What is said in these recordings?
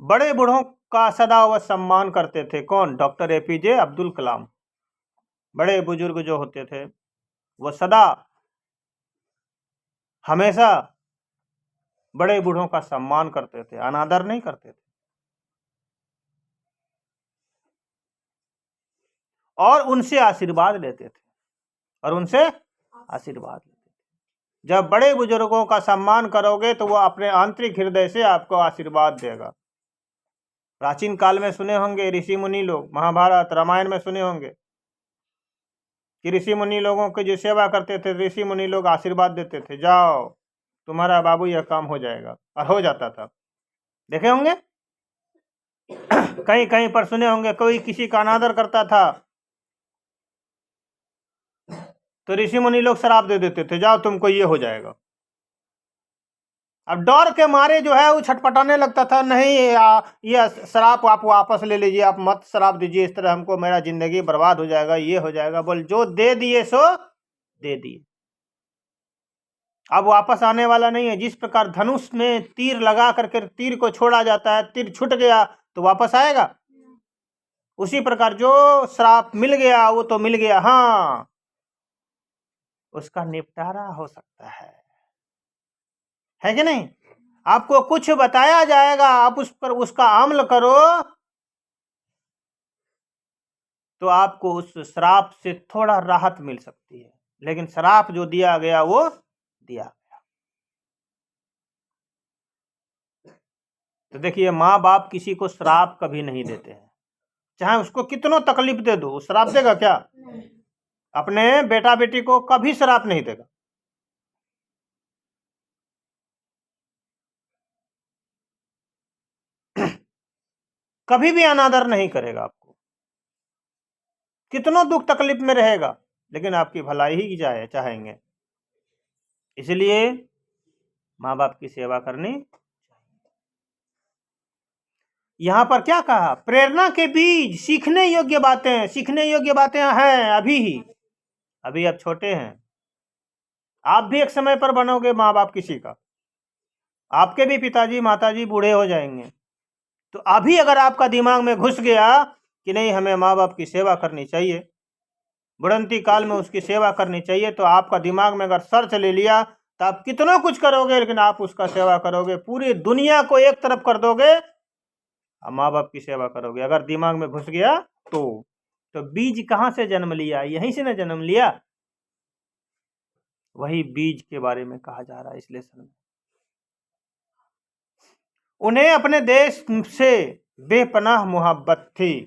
बड़े बूढ़ों का सदा वह सम्मान करते थे। कौन? Doctor APJ Abdul Kalam. बड़े बुजुर्ग जो होते थे वो सदा हमेशा बड़े बूढ़ों का सम्मान करते थे, अनादर नहीं करते थे। और उनसे आशीर्वाद लेते थे, और उनसे आशीर्वाद लेते थे। जब बड़े बुजुर्गों का सम्मान करोगे तो वो अपने आंतरिक हृदय से आपको आशीर्वाद देगा। प्राचीन काल में सुने होंगे ऋषि मुनि लोग, महाभारत रामायण में सुने होंगे कि ऋषि मुनि लोगों की जो सेवा करते थे, ऋषि मुनि लोग आशीर्वाद देते थे, जाओ तुम्हारा बाबू यह काम हो जाएगा, और हो जाता था। देखे होंगे कहीं कहीं पर सुने होंगे कोई किसी का अनादर करता था तो ऋषि मुनि लोग शराब दे देते थे, जाओ तुमको ये हो जाएगा। अब डर के मारे जो है वो छटपटाने लगता था, नहीं ये शराब आप वापस ले लीजिए, आप मत शराब दीजिए, इस तरह हमको मेरा जिंदगी बर्बाद हो जाएगा, ये हो जाएगा। बोल जो दे दिए सो दे दिए, अब वापस आने वाला नहीं है। जिस प्रकार धनुष में तीर लगा करके तीर को छोड़ा जाता है, तीर छूट गया तो वापस आएगा, उसी प्रकार जो श्राप मिल गया वो तो मिल गया, हाँ उसका निपटारा हो सकता है कि नहीं? आपको कुछ बताया जाएगा, आप उस पर उसका अमल करो तो आपको उस श्राप से थोड़ा राहत मिल सकती है, लेकिन श्राप जो दिया गया वो दिया गया। तो देखिए, माँ बाप किसी को श्राप कभी नहीं देते हैं, चाहे उसको कितनो तकलीफ दे दो, श्राप देगा क्या? अपने बेटा बेटी को कभी श्राप नहीं देगा। कभी भी अनादर नहीं करेगा आपको, कितनों दुख तकलीफ में रहेगा, लेकिन आपकी भलाई ही चाहेंगे। इसलिए माँ बाप की सेवा करनी। यहाँ पर क्या कहा? प्रेरणा के बीज, सीखने योग्य बातें। सीखने योग्य बातें हैं अभी ही, अभी आप छोटे हैं, आप भी एक समय पर बनोगे माँ बाप किसी का, आपके भी पिताजी माताजी बूढ़े हो जाएंगे। तो अभी अगर आपका दिमाग में घुस गया कि नहीं हमें माँ बाप की सेवा करनी चाहिए, बुढ़ंती काल में उसकी सेवा करनी चाहिए, तो आपका दिमाग में अगर सर्च ले लिया तो आप कितना कुछ करोगे, लेकिन आप उसका सेवा करोगे, पूरी दुनिया को एक तरफ कर दोगे, माँ बाप की सेवा करोगे, अगर दिमाग में घुस गया तो बीज कहाँ से जन्म लिया? यहीं से ना जन्म लिया। वही बीज के बारे में कहा जा रहा है इस लेसन में। उन्हें अपने देश से बेपनाह मोहब्बत थी,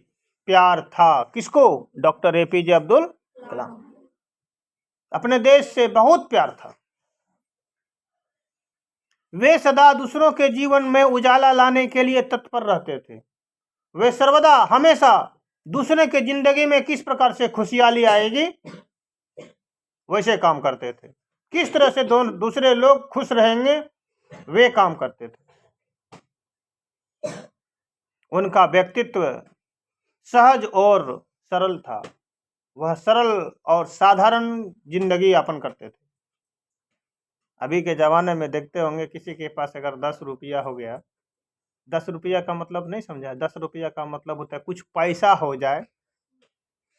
प्यार था। किसको? Doctor APJ Abdul Kalam. अपने देश से बहुत प्यार था। वे सदा दूसरों के जीवन में उजाला लाने के लिए तत्पर रहते थे। वे सर्वदा हमेशा दूसरे के जिंदगी में किस प्रकार से खुशहाली आएगी वैसे काम करते थे, किस तरह से दूसरे लोग खुश रहेंगे वे काम करते थे। उनका व्यक्तित्व सहज और सरल था, वह सरल और साधारण जिंदगी यापन करते थे। अभी के जमाने में देखते होंगे किसी के पास अगर 10 रुपया हो गया, 10 रुपया का मतलब नहीं समझा, 10 रुपया का मतलब होता है कुछ पैसा हो जाए,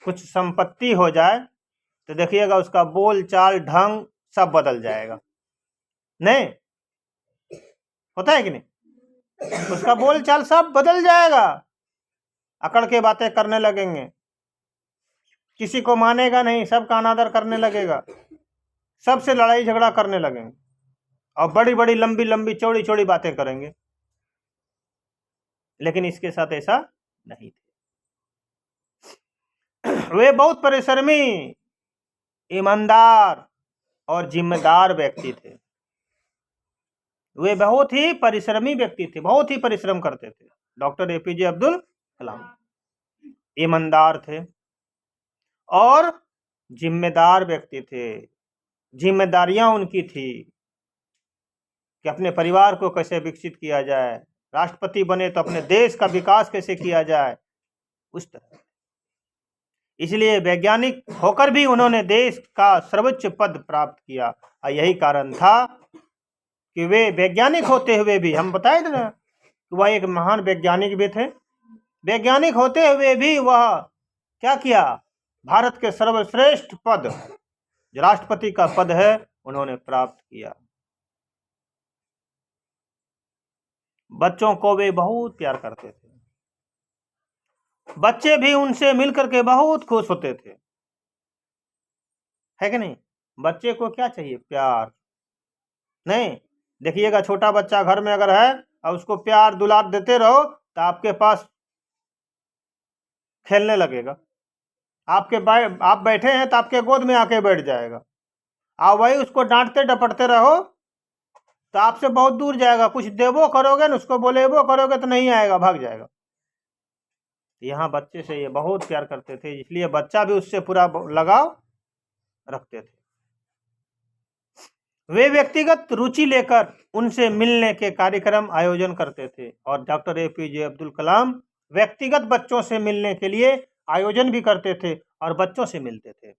कुछ संपत्ति हो जाए, तो देखिएगा उसका बोल चाल ढंग सब बदल जाएगा। नहीं होता है कि नहीं? उसका बोल चाल सब बदल जाएगा, अकड़ के बातें करने लगेंगे, किसी को मानेगा नहीं, सबका अनादर करने लगेगा, सबसे लड़ाई झगड़ा करने लगेंगे, और बड़ी बड़ी लंबी लंबी चौड़ी चौड़ी बातें करेंगे। लेकिन इसके साथ ऐसा नहीं थे। वे बहुत परिश्रमी, ईमानदार और जिम्मेदार व्यक्ति थे। वे बहुत ही परिश्रमी व्यक्ति थे, बहुत ही परिश्रम करते थे। डॉक्टर एपीजे अब्दुल कलाम ईमानदार थे और जिम्मेदार व्यक्ति थे। जिम्मेदारियां उनकी थी कि अपने परिवार को कैसे विकसित किया जाए, राष्ट्रपति बने तो अपने देश का विकास कैसे किया जाए, उस तरह। इसलिए वैज्ञानिक होकर भी उन्होंने देश का सर्वोच्च पद प्राप्त किया, और यही कारण था कि वे वैज्ञानिक होते हुए भी, हम बताए थे ना, कि वह एक महान वैज्ञानिक भी थे। वैज्ञानिक होते हुए भी वह क्या किया, भारत के सर्वश्रेष्ठ पद, जो राष्ट्रपति का पद है, उन्होंने प्राप्त किया। बच्चों को वे बहुत प्यार करते थे, बच्चे भी उनसे मिलकर के बहुत खुश होते थे, है कि नहीं। बच्चे को क्या चाहिए, प्यार। नहीं, देखिएगा छोटा बच्चा घर में अगर है और उसको प्यार दुलार देते रहो तो आपके पास खेलने लगेगा। आप बैठे हैं तो आपके गोद में आके बैठ जाएगा, और वही उसको डांटते डपटते रहो तो आपसे बहुत दूर जाएगा। कुछ देवो करोगे ना, उसको बोलेबो करोगे तो नहीं आएगा, भाग जाएगा। यहाँ बच्चे से ये बहुत प्यार करते थे, इसलिए बच्चा भी उससे पूरा लगाव रखते थे। वे व्यक्तिगत रुचि लेकर उनसे मिलने के कार्यक्रम आयोजन करते थे, और डॉक्टर APJ अब्दुल कलाम व्यक्तिगत बच्चों से मिलने के लिए आयोजन भी करते थे और बच्चों से मिलते थे।